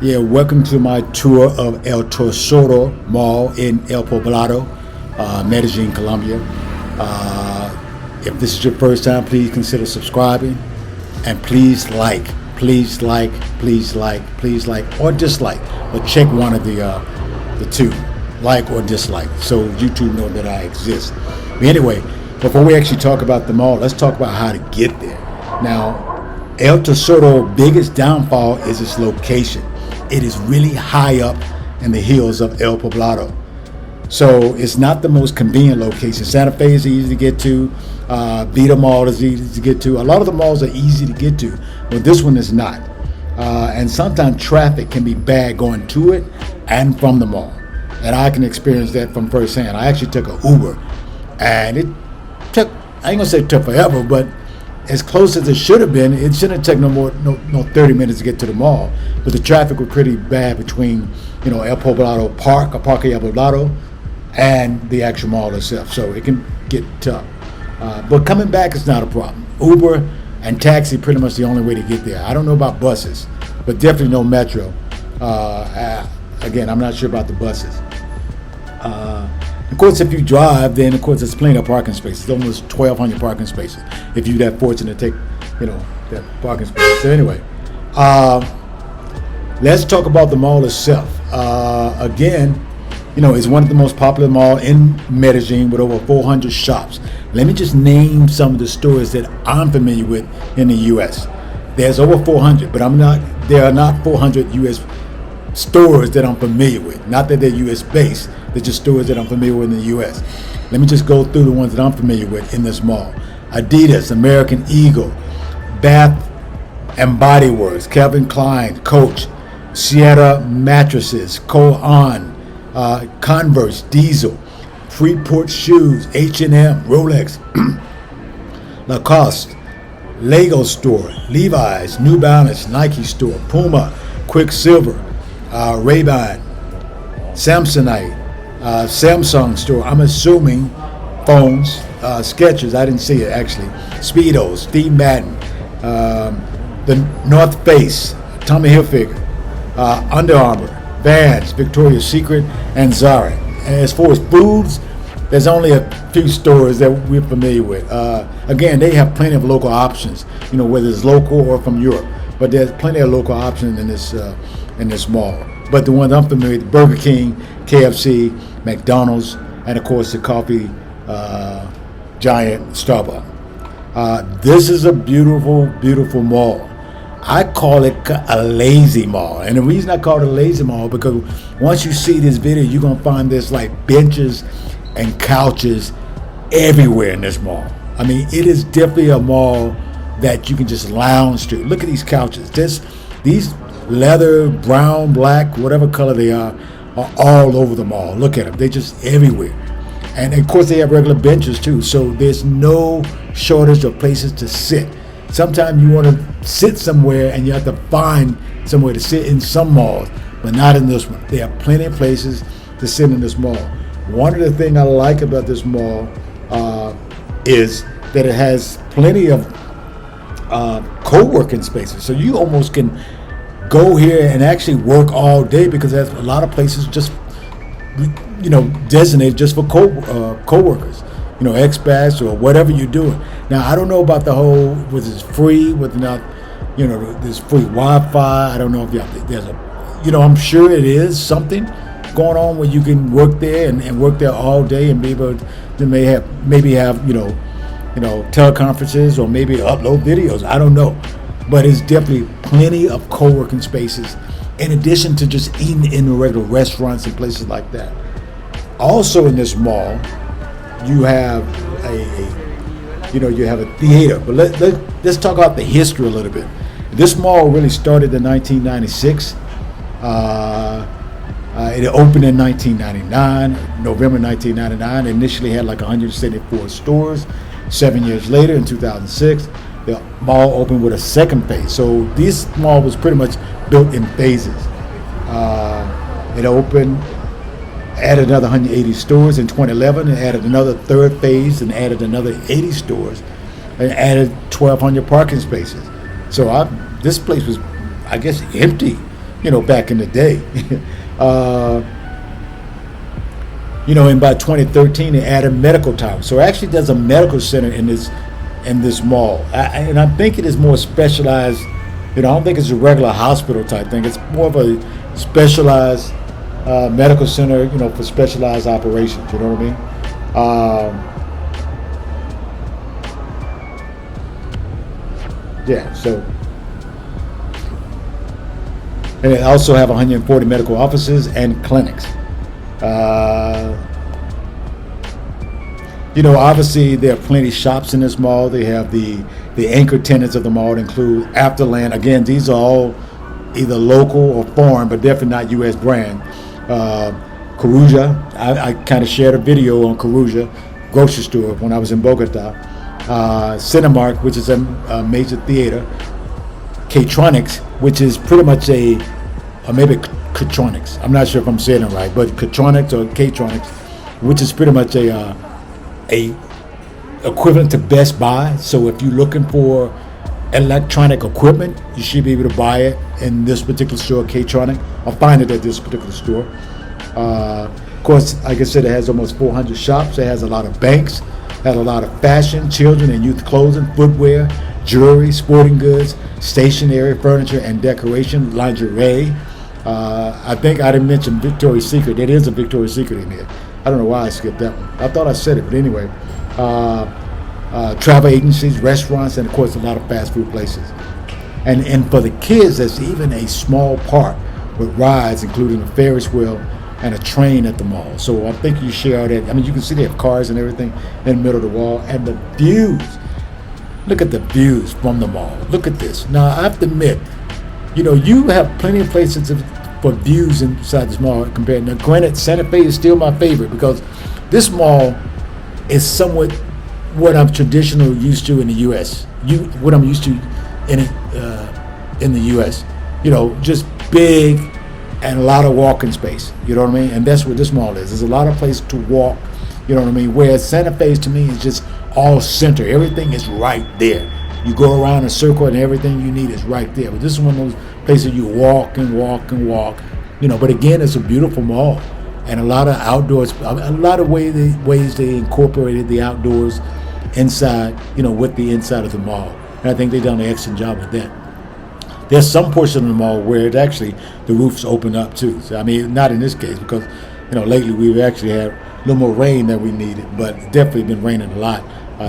Yeah, welcome to my tour of El Tesoro Mall in El Poblado, Medellín, Colombia. If this is your first time, please consider subscribing, and please like, or dislike, or check one of the two, like or dislike, so YouTube know that I exist. But anyway, before we actually talk about the mall, let's talk about how to get there. Now, El Tesoro's biggest downfall is its location. It is really high up in the hills of El Poblado. So it's not the most convenient location. Santa Fe is easy to get to. Vita Mall is easy to get to. A lot of the malls are easy to get to, but this one is not. And sometimes traffic can be bad going to it and from the mall. And I can experience that from firsthand. I actually took an Uber, and it took, I ain't gonna say it took forever, but as close as it should have been. It shouldn't take no 30 minutes to get to the mall, but the traffic was pretty bad between El Poblado Park, or Parque El Poblado, and the actual mall itself. So it can get tough. But coming back is not a problem. Uber and taxi pretty much the only way to get there. I don't know about buses, but definitely no metro. Again, I'm not sure about the buses. Of course, if you drive, then of course there's plenty of parking spaces. Almost 1,200 parking spaces if you're that fortunate to take, that parking space. So anyway, let's talk about the mall itself. Again, it's one of the most popular malls in Medellin with over 400 shops. Let me just name some of the stores that I'm familiar with in the U.S. There's over 400, but there are not 400 U.S. stores that I'm familiar with. Not that they're U.S. based, they're just stores that I'm familiar with in the U.S. Let me just go through the ones that I'm familiar with in this mall. Adidas, American Eagle, Bath and Body Works, Calvin Klein, Coach, Sierra Mattresses, Cole-On, Converse, Diesel, Freeport Shoes, H&M, Rolex, Lacoste, Lego Store, Levi's, New Balance, Nike Store, Puma, Quicksilver, Ray-Ban, Samsonite, Samsung Store. I'm assuming phones, Skechers. I didn't see it actually. Speedos, Steve Madden, the North Face, Tommy Hilfiger, Under Armour, Vans, Victoria's Secret, and Zara. And as far as foods, there's only a few stores that we're familiar with. Again, they have plenty of local options, whether it's local or from Europe. But there's plenty of local options in this mall. But the ones I'm familiar with: Burger King, KFC, McDonald's, and of course the coffee giant Starbucks. This is a beautiful, beautiful mall. I call it a lazy mall. And the reason I call it a lazy mall, because once you see this video, you're going to find there's like benches and couches everywhere in this mall. I mean, it is definitely a mall that you can just lounge to. Look at these couches. These leather, brown, black, whatever color they are all over the mall. Look at them. They're just everywhere. And of course, they have regular benches too. So there's no shortage of places to sit. Sometimes you want to sit somewhere and you have to find somewhere to sit in some malls, but not in this one. There are plenty of places to sit in this mall. One of the things I like about this mall is that it has plenty of co-working spaces. So you almost can go here and actually work all day, because there's a lot of places just, designated just for co-workers. Expats or whatever you're doing. Now, I don't know about the whole, whether it's free, whether or not, there's free Wi-Fi. I don't know if there's I'm sure it is something going on where you can work there and work there all day and be able to maybe have teleconferences or maybe upload videos. I don't know. But it's definitely plenty of co-working spaces in addition to just eating in the regular restaurants and places like that. Also in this mall, you have a theater. But let's talk about the history a little bit. This mall really started in 1996. It opened in 1999, November 1999. It initially had like 174 stores. 7 years later, in 2006, the mall opened with a second phase. So this mall was pretty much built in phases. It opened, added another 180 stores in 2011, and added another third phase and added another 80 stores and added 1,200 parking spaces. So this place was, I guess, empty back in the day. uh, and by 2013 they added medical towers. So actually there's a medical center in this mall. And I think it is more specialized. I don't think it's a regular hospital type thing. It's more of a specialized medical center, for specialized operations. You know what I mean? Yeah, so. And they also have 140 medical offices and clinics. Obviously there are plenty of shops in this mall. They have the anchor tenants of the mall include Afterland. Again, these are all either local or foreign, but definitely not U.S. brand. Caruja, I kind of shared a video on Caruja grocery store when I was in Bogota. Cinemark, which is a major theater. K-Tronics, which is pretty much or maybe K-Tronics. I'm not sure if I'm saying it right, but K-Tronics or K-Tronics, which is pretty much a equivalent to Best Buy. So if you're looking for electronic equipment, you should be able to buy it in this particular store, K-Tronic, or find it at this particular store. Of course, like I said, it has almost 400 shops. It has a lot of banks, has a lot of fashion, children and youth clothing, footwear, jewelry, sporting goods, stationery, furniture and decoration, lingerie. I think I didn't mention Victoria's Secret. There is a Victoria's Secret in there. I don't know why I skipped that one. I thought I said it, but anyway. Travel agencies, restaurants, and of course a lot of fast food places. And for the kids, there's even a small park with rides, including a Ferris wheel and a train at the mall. So I think you share that. I mean, you can see they have cars and everything in the middle of the wall. And the views. Look at the views from the mall. Look at this. Now, I have to admit, you have plenty of places for views inside this mall compared. Now, granted, Santa Fe is still my favorite because this mall is somewhat what I'm traditionally used to in the U.S. What I'm used to in the U.S. Just big and a lot of walking space. You know what I mean? And that's what this mall is. There's a lot of places to walk. You know what I mean? Whereas Santa Fe to me is just all center. Everything is right there. You go around a circle and everything you need is right there. But this is one of those places you walk and walk and walk. But again, it's a beautiful mall. And a lot of outdoors, a lot of ways they incorporated the outdoors inside, with the inside of the mall. And I think they've done an excellent job with that. There's some portion of the mall where it actually, the roof's open up too. So, I mean, not in this case because, lately we've actually had a little more rain than we needed, but definitely been raining a lot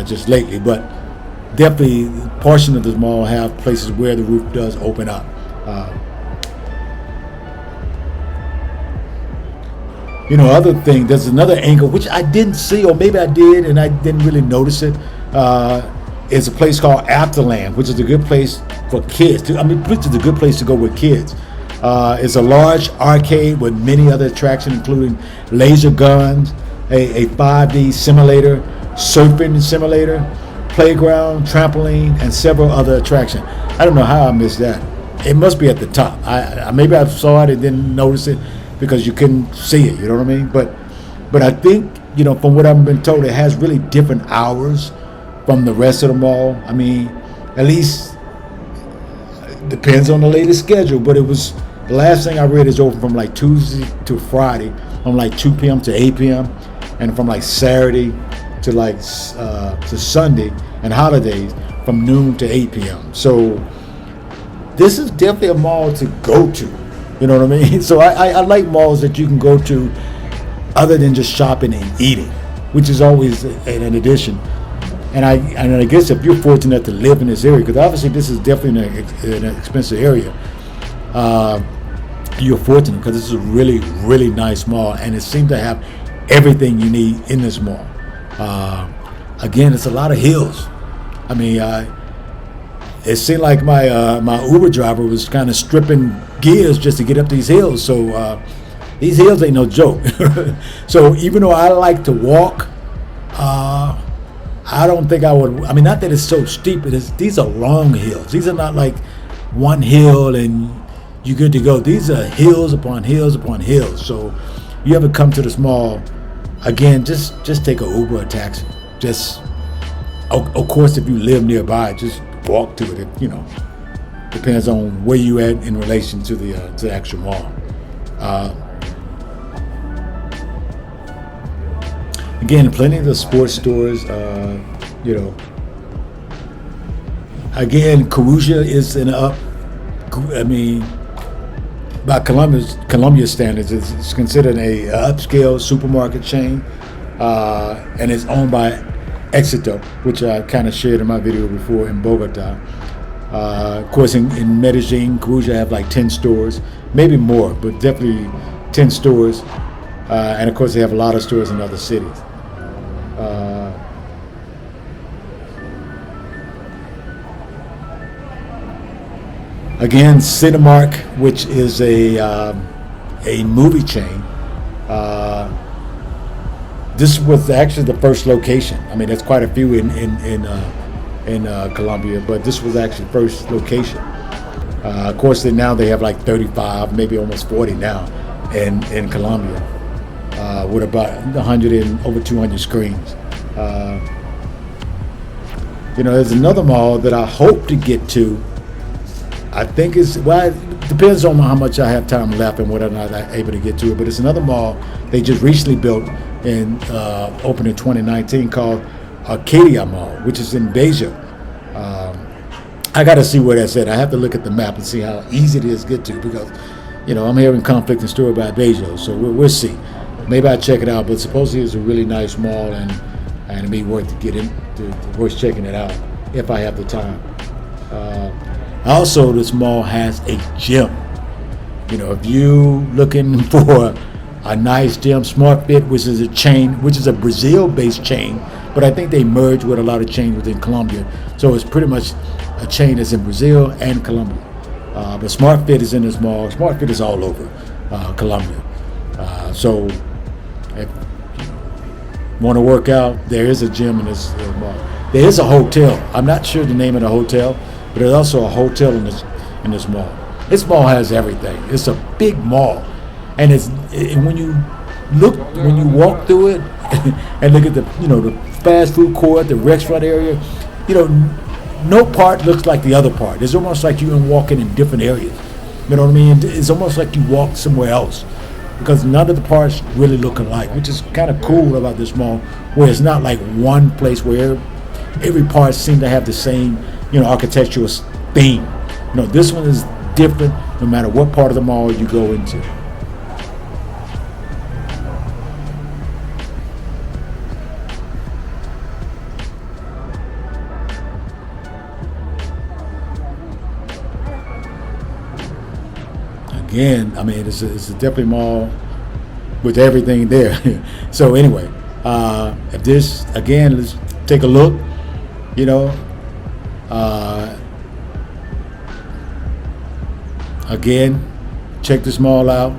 just lately. But definitely portion of the mall have places where the roof does open up. Other thing, there's another angle, which I didn't see, or maybe I did, and I didn't really notice it, is a place called Afterland, which is a good place for kids. Which is a good place to go with kids. It's a large arcade with many other attractions, including laser guns, a 5D simulator, surfing simulator, playground, trampoline, and several other attractions. I don't know how I missed that. It must be at the top. Maybe I saw it and didn't notice it because you couldn't see it. You know what I mean? But I think from what I've been told, it has really different hours from the rest of the mall. I mean, at least depends on the latest schedule. But it was the last thing I read is open from like Tuesday to Friday, from like 2 p.m. to 8 p.m. and from like Saturday to like to Sunday and holidays from noon to 8 p.m. So this is definitely a mall to go to. You know what I mean? So I like malls that you can go to other than just shopping and eating, which is always an addition. And I guess if you're fortunate to live in this area, because obviously this is definitely an expensive area, you're fortunate because this is a really, really nice mall, and it seems to have everything you need in this mall. Again, it's a lot of hills. I mean, it seemed like my Uber driver was kind of stripping gears just to get up these hills. So these hills ain't no joke. So even though I like to walk, I don't think I would. I mean, not that it's so steep. These are long hills. These are not like one hill and you're good to go. These are hills upon hills upon hills. So you ever come to this mall, again, just take an Uber or taxi. Just, of course, if you live nearby, just walk to it. Depends on where you at in relation to the actual mall. Again, plenty of the sports stores. You know, again, Carusia is an up. I mean, by Colombia standards, it's considered a upscale supermarket chain, and it's owned by Éxito, which I kind of shared in my video before in Bogota. Of course, in Medellín, Carusia have like 10 stores, maybe more, but definitely 10 stores. And of course, they have a lot of stores in other cities. Again, Cinemark, which is a movie chain. This was actually the first location. I mean, there's quite a few in Colombia, but this was actually the first location. Of course, now they have like 35, maybe almost 40 now in Colombia, with about 100 and over 200 screens. You know, there's another mall that I hope to get to. I think it depends on how much I have time left and whether or not I'm able to get to it. But it's another mall they just recently built and opened in 2019 called Arcadia Mall, which is in Beja. I got to see where that's at. I have to look at the map and see how easy it is to get to, because, you know, I'm hearing conflicting story about Beja, so we'll see. Maybe I'll check it out. But supposedly it's a really nice mall, and it'd be worth worth checking it out if I have the time. Also, this mall has a gym. You know, if you looking for a nice gym, Smart Fit, which is a chain, which is a Brazil-based chain, but I think they merged with a lot of chains within Colombia. So it's pretty much a chain that's in Brazil and Colombia. But Smart Fit is in this mall. Smart Fit is all over Colombia. So if you want to work out, there is a gym in this mall. There is a hotel. I'm not sure the name of the hotel, but there's also a hotel in this mall. This mall has everything. It's a big mall, and when you walk through it and look at the fast food court, the restaurant area, no part looks like the other part. It's almost like you're walking in different areas. You know what I mean? It's almost like you walk somewhere else, because none of the parts really look alike, which is kind of cool about this mall, where it's not like one place where every part seems to have the same architectural theme. This one is different no matter what part of the mall you go into. Again, I mean, it's a definitely mall with everything there. So anyway, if this, again, let's take a look. Again, check this mall out,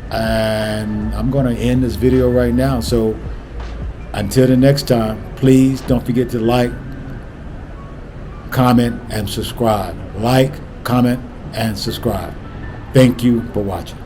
and I'm going to end this video right now. So until the next time, please don't forget to like, comment, and subscribe. Like, comment, and subscribe. Thank you for watching.